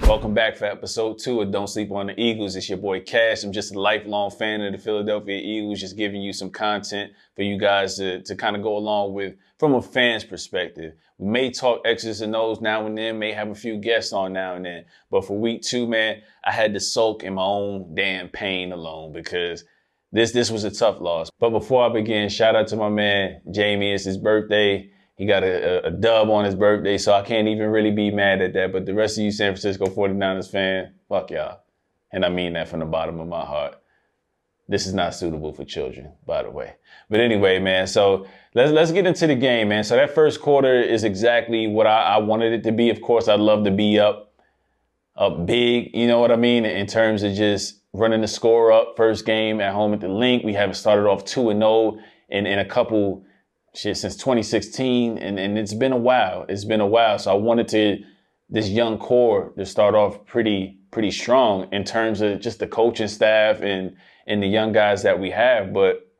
Welcome back for episode 2 of Don't Sleep on the Eagles. It's your boy Cash. I'm just a lifelong fan of the Philadelphia Eagles, just giving you some content for you guys to kind of go along with from a fan's perspective. We may talk X's and O's now and then, may have a few guests on now and then. But for week 2, man, I had to sulk in my own damn pain alone because this was a tough loss. But before I begin, shout out to my man, Jamie. It's his birthday. He got a dub on his birthday, so I can't even really be mad at that. But the rest of you San Francisco 49ers fan, fuck y'all. And I mean that from the bottom of my heart. This is not suitable for children, by the way. But anyway, man, so let's get into the game, man. So that first quarter is exactly what I wanted it to be. Of course, I'd love to be up big, you know what I mean, in terms of just running the score up. First game at home at the Link. We haven't started off 2-0 in a couple since 2016, and it's been a while. So I wanted this young core to start off pretty strong in terms of just the coaching staff and the young guys that we have. But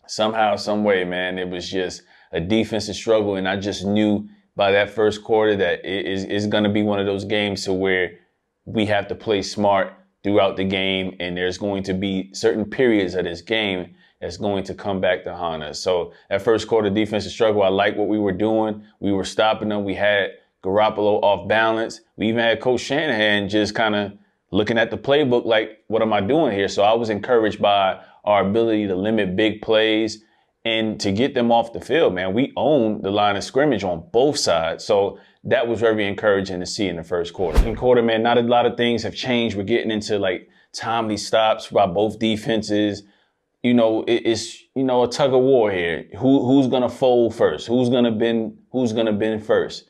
somehow, some way, man, it was just a defensive struggle, and I just knew by that first quarter that it's going to be one of those games to where we have to play smart throughout the game, and there's going to be certain periods of this game that's going to come back to haunt us. So that first quarter defensive struggle, I like what we were doing. We were stopping them. We had Garoppolo off balance. We even had Coach Shanahan just kind of looking at the playbook like, what am I doing here? So I was encouraged by our ability to limit big plays and to get them off the field, man. We owned the line of scrimmage on both sides. So that was very encouraging to see in the first quarter. In quarter, man, not a lot of things have changed. We're getting into like timely stops by both defenses. You know, it's, you know, a tug of war here. Who's going to fold first? Who's going to bend first?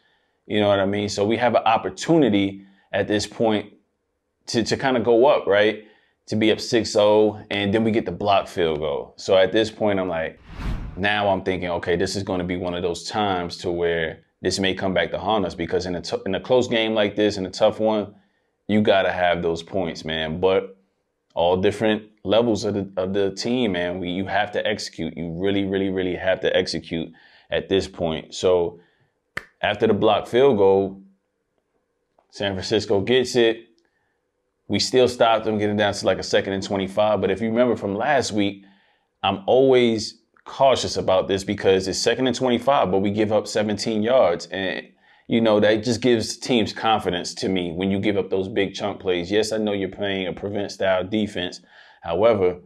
You know what I mean? So we have an opportunity at this point to kind of go up, right? To be up 6-0, and then we get the block field goal. So at this point, I'm like, now I'm thinking, okay, this is going to be one of those times to where this may come back to haunt us, because in a close game like this, in a tough one, you got to have those points, man. But all different levels of the team, man. You have to execute. You really, really, really have to execute at this point. So after the block field goal, San Francisco gets it. We still stopped them, getting down to like a 2nd and 25. But if you remember from last week, I'm always cautious about this because it's 2nd and 25, but we give up 17 yards. And you know, that just gives teams confidence to me when you give up those big chunk plays. Yes, I know you're playing a prevent-style defense. However,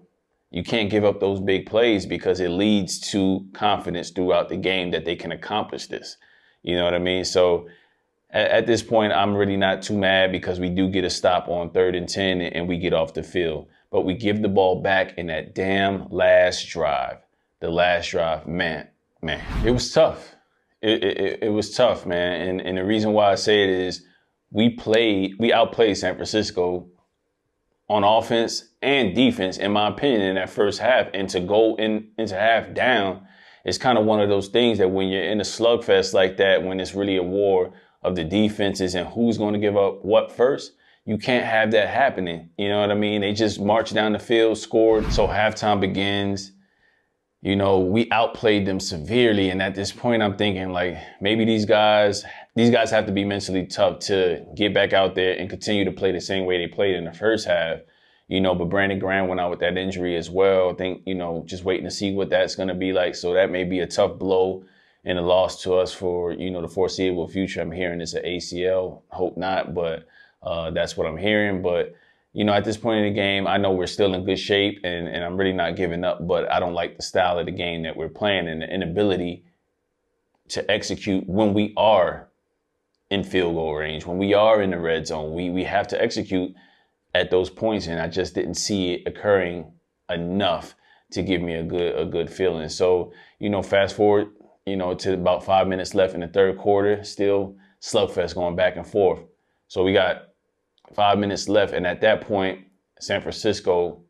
you can't give up those big plays because it leads to confidence throughout the game that they can accomplish this. You know what I mean? So at this point, I'm really not too mad because we do get a stop on 3rd and 10 and we get off the field. But we give the ball back in that damn last drive. The last drive, man, it was tough. It was tough, man. And the reason why I say it is we outplayed San Francisco on offense and defense, in my opinion, in that first half. And to go into half down is kind of one of those things that when you're in a slugfest like that, when it's really a war of the defenses and who's going to give up what first, you can't have that happening. You know what I mean? They just marched down the field, scored. So halftime begins. You know, we outplayed them severely. And at this point, I'm thinking like maybe these guys have to be mentally tough to get back out there and continue to play the same way they played in the first half. You know, but Brandon Graham went out with that injury as well. I think, you know, just waiting to see what that's going to be like. So that may be a tough blow and a loss to us for, you know, the foreseeable future. I'm hearing it's an ACL. Hope not, but that's what I'm hearing. But you know, at this point in the game, I know we're still in good shape and I'm really not giving up, but I don't like the style of the game that we're playing and the inability to execute when we are in field goal range, when we are in the red zone. We have to execute at those points, and I just didn't see it occurring enough to give me a good feeling. So, you know, fast forward, you know, to about 5 minutes left in the third quarter, still slugfest going back and forth. So we got 5 minutes left, and at that point, San Francisco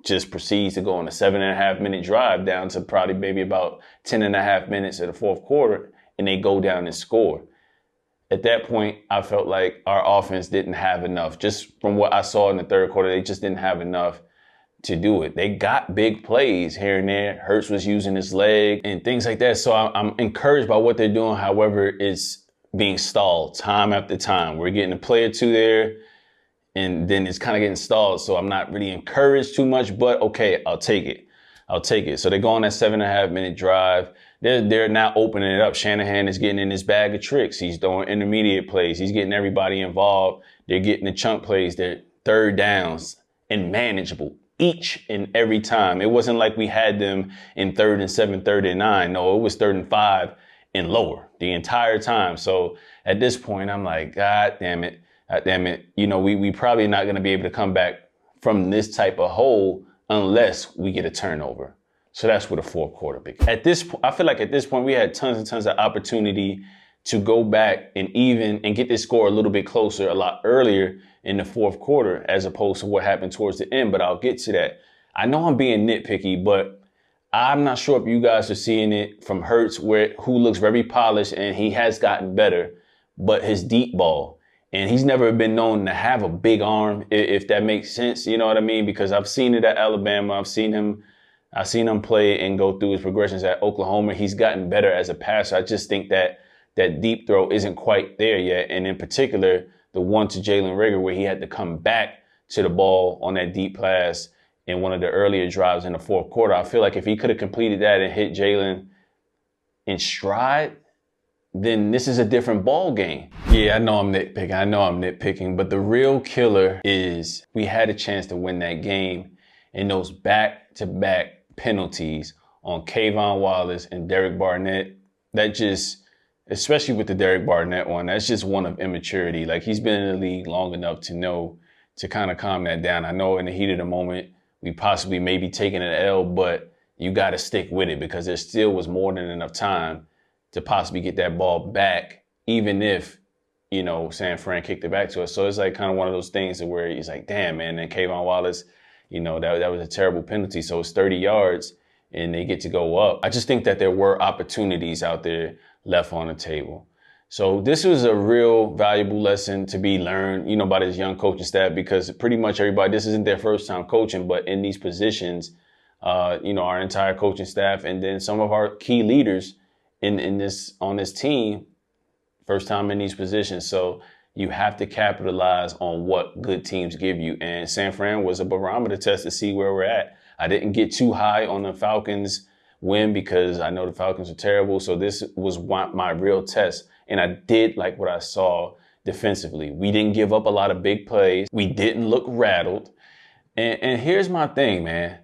just proceeds to go on a 7.5 minute drive down to probably maybe about 10.5 minutes of the fourth quarter, and they go down and score. at that point, I felt like our offense didn't have enough. Just from what I saw in the third quarter, they just didn't have enough to do it. They got big plays here and there. Hurts was using his leg and things like that. So I'm encouraged by what they're doing. However, it's being stalled time after time. We're getting a play or two there, and then it's kind of getting stalled. So I'm not really encouraged too much, but okay, I'll take it. I'll take it. So they go on that 7.5 minute drive. They're now opening it up. Shanahan is getting in his bag of tricks. He's throwing intermediate plays. He's getting everybody involved. They're getting the chunk plays. They're third downs and manageable each and every time. It wasn't like we had them in 3rd and 7, 3rd and 9. No, it was 3rd and 5 and lower the entire time. So at this point, I'm like, God damn it. God damn it. You know, we probably not going to be able to come back from this type of hole unless we get a turnover. So that's where the fourth quarter began. At this point, I feel like at this point we had tons and tons of opportunity to go back and get this score a little bit closer a lot earlier in the fourth quarter as opposed to what happened towards the end. But I'll get to that. I know I'm being nitpicky, but I'm not sure if you guys are seeing it from Hurts, who looks very polished and he has gotten better, but his deep ball. And he's never been known to have a big arm, if that makes sense. You know what I mean? Because I've seen it at Alabama. I've seen him play and go through his progressions at Oklahoma. He's gotten better as a passer. I just think that deep throw isn't quite there yet. And in particular, the one to Jalen Reagor where he had to come back to the ball on that deep pass in one of the earlier drives in the fourth quarter. I feel like if he could have completed that and hit Jalen in stride, then this is a different ball game. Yeah, I know I'm nitpicking, but the real killer is we had a chance to win that game, and those back-to-back penalties on Kayvon Wallace and Derek Barnett, that just, especially with the Derek Barnett one, that's just one of immaturity. Like, he's been in the league long enough to know to kind of calm that down. I know in the heat of the moment, we possibly may be taking an L, but you got to stick with it because there still was more than enough time to possibly get that ball back, even if, you know, San Fran kicked it back to us. So it's like kind of one of those things where he's like, damn, man, and Kayvon Wallace, you know, that was a terrible penalty. So it's 30 yards and they get to go up. I just think that there were opportunities out there left on the table. So this was a real valuable lesson to be learned, you know, by this young coaching staff, because pretty much everybody, this isn't their first time coaching, but in these positions, you know, our entire coaching staff and then some of our key leaders on this team, first time in these positions. So you have to capitalize on what good teams give you. And San Fran was a barometer test to see where we're at. I didn't get too high on the Falcons win because I know the Falcons are terrible. So this was my real test. And I did like what I saw defensively. We didn't give up a lot of big plays. We didn't look rattled. And here's my thing, man.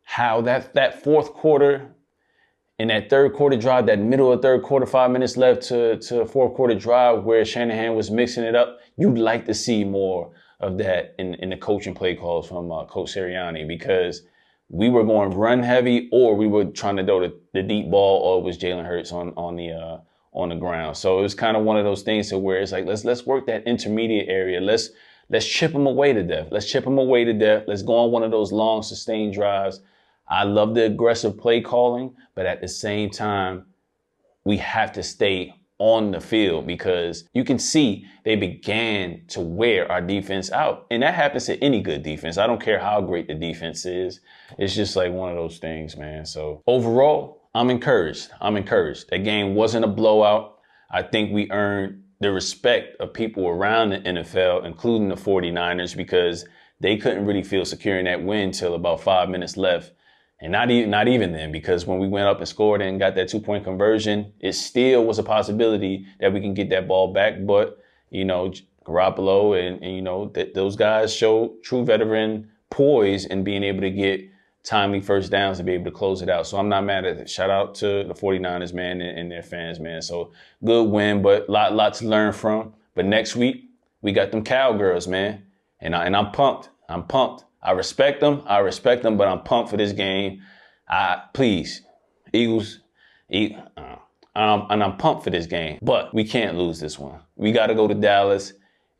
How that fourth quarter in that third quarter drive, that middle of third quarter, 5 minutes left to a fourth quarter drive where Shanahan was mixing it up, you'd like to see more of that in the coaching play calls from Coach Sirianni, because we were going run heavy or we were trying to throw the deep ball, or it was Jalen Hurts on the ground. So it was kind of one of those things to where it's like, let's work that intermediate area. Let's chip them away to death. Let's go on one of those long sustained drives. I love the aggressive play calling, but at the same time, we have to stay on the field because you can see they began to wear our defense out. And that happens to any good defense. I don't care how great the defense is. It's just like one of those things, man. So overall, I'm encouraged. That game wasn't a blowout. I think we earned the respect of people around the NFL, including the 49ers, because they couldn't really feel secure in that win till about 5 minutes left. And not even then, because when we went up and scored and got that 2-point conversion, it still was a possibility that we can get that ball back. But, you know, Garoppolo and you know, those guys showed true veteran poise in being able to get timely first downs to be able to close it out. So I'm not mad at it. Shout out to the 49ers, man, and their fans, man. So good win, but lot to learn from. But next week, we got them Cowgirls, man. And I'm pumped. I respect them, but I'm pumped for this game. Please, Eagles, and I'm pumped for this game. But we can't lose this one. We got to go to Dallas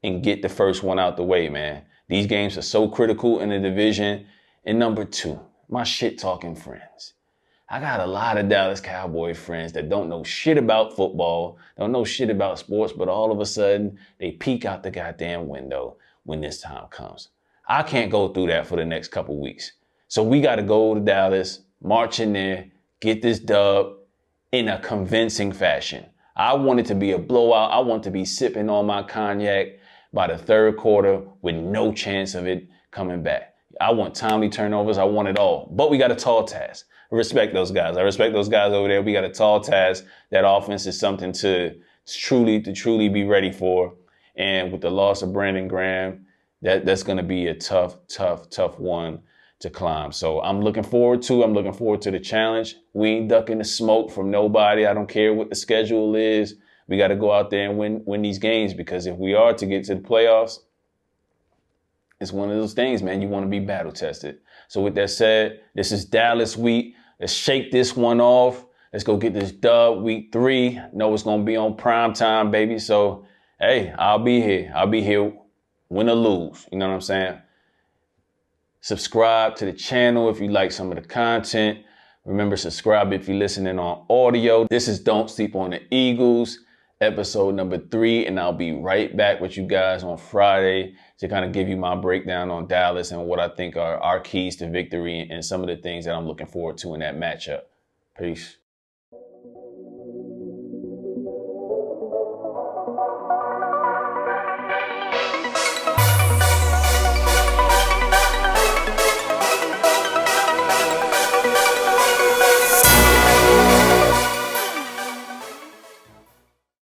and get the first one out the way, man. These games are so critical in the division. And number two, my shit-talking friends. I got a lot of Dallas Cowboy friends that don't know shit about football, don't know shit about sports, but all of a sudden they peek out the goddamn window when this time comes. I can't go through that for the next couple weeks. So we got to go to Dallas, march in there, get this dub in a convincing fashion. I want it to be a blowout. I want to be sipping on my cognac by the third quarter with no chance of it coming back. I want timely turnovers. I want it all. But we got a tall task. I respect those guys. I respect those guys over there. We got a tall task. That offense is something to truly be ready for. And with the loss of Brandon Graham, that's going to be a tough one to climb. So I'm looking forward to the challenge. We ain't ducking the smoke from nobody. I don't care what the schedule is. We got to go out there and win these games, because if we are to get to the playoffs, it's one of those things, man. You want to be battle tested. So with that said, this is Dallas week. Let's shake this one off. Let's go get this dub week 3. Know it's going to be on prime time, baby. So, hey, I'll be here. I'll be here, win or lose. You know what I'm saying? Subscribe to the channel if you like some of the content. Remember, subscribe if you're listening on audio. This is Don't Sleep on the Eagles, episode number 3, and I'll be right back with you guys on Friday to kind of give you my breakdown on Dallas and what I think are our keys to victory and some of the things that I'm looking forward to in that matchup. Peace.